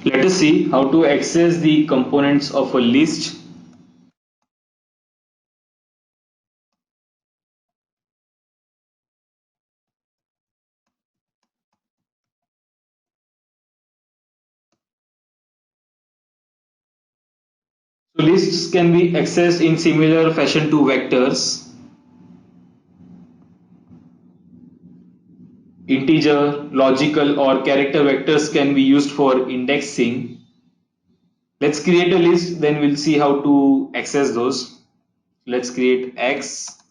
Let us see how to access the components of a list. So lists can be accessed in similar fashion to vectors. Integer, logical or character vectors can be used for indexing. Let's create a list, then we'll see how to access those. Let's create X.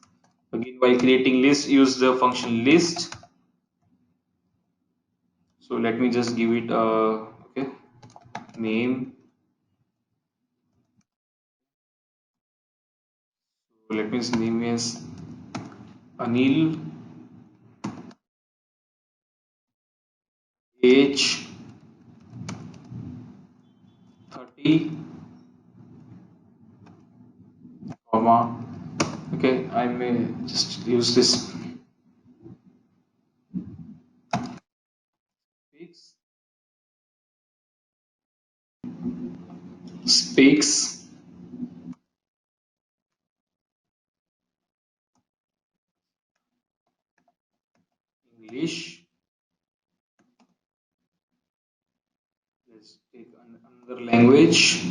Again, while creating list, use the function list. So let me just give it a name. So let me name as Anil, age 30, comma. Okay, I may just use this speaks English. Let's take another language,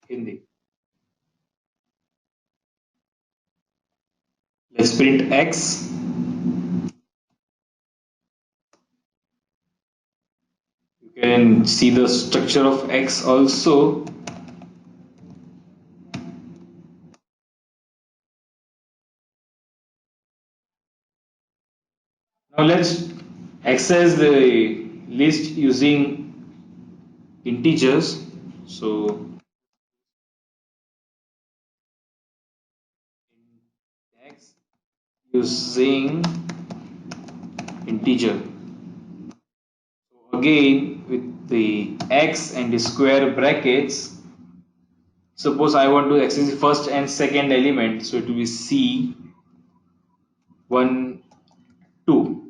Hindi. Let's print X. You can see the structure of X also. Now let's access the list using integers. So X using integer. So again with the X and the square brackets, suppose I want to access the first and second element, so it will be C 1 2.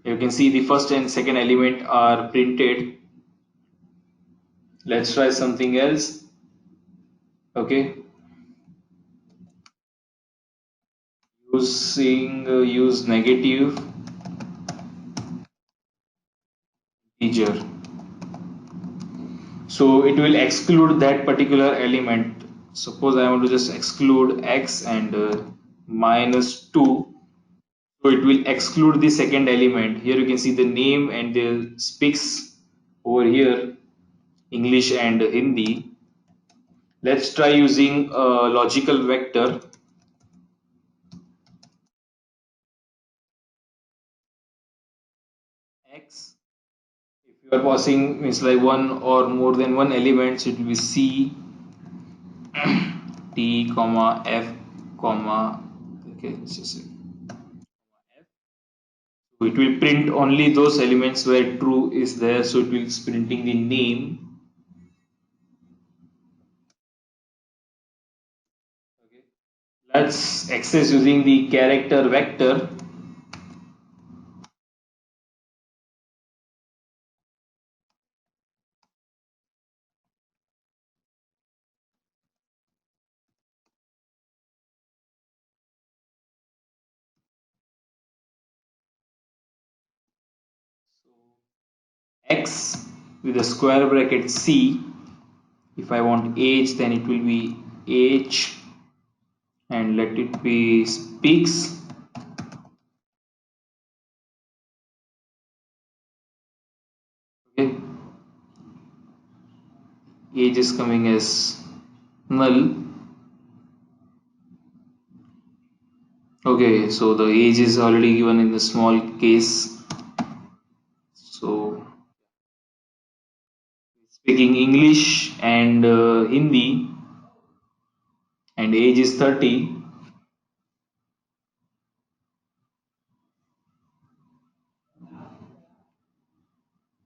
You can see the first and second element are printed. Let's try something else. Okay, use negative integer, so it will exclude that particular element. Suppose I want to just exclude X and minus 2, so it will exclude the second element. Here you can see the name and the speaks over here, English and Hindi. Let's try using a logical vector X. If you are passing means like one or more than one elements, it will be C T comma F comma, okay, so it will print only those elements where true is there, so it will be printing the name. Okay. Let's access using the character vector. X with a square bracket C. If I want age, then it will be age and let it be speaks. Okay, age is coming as null. Okay, so the age is already given in the small case. So speaking English and Hindi, and age is 30.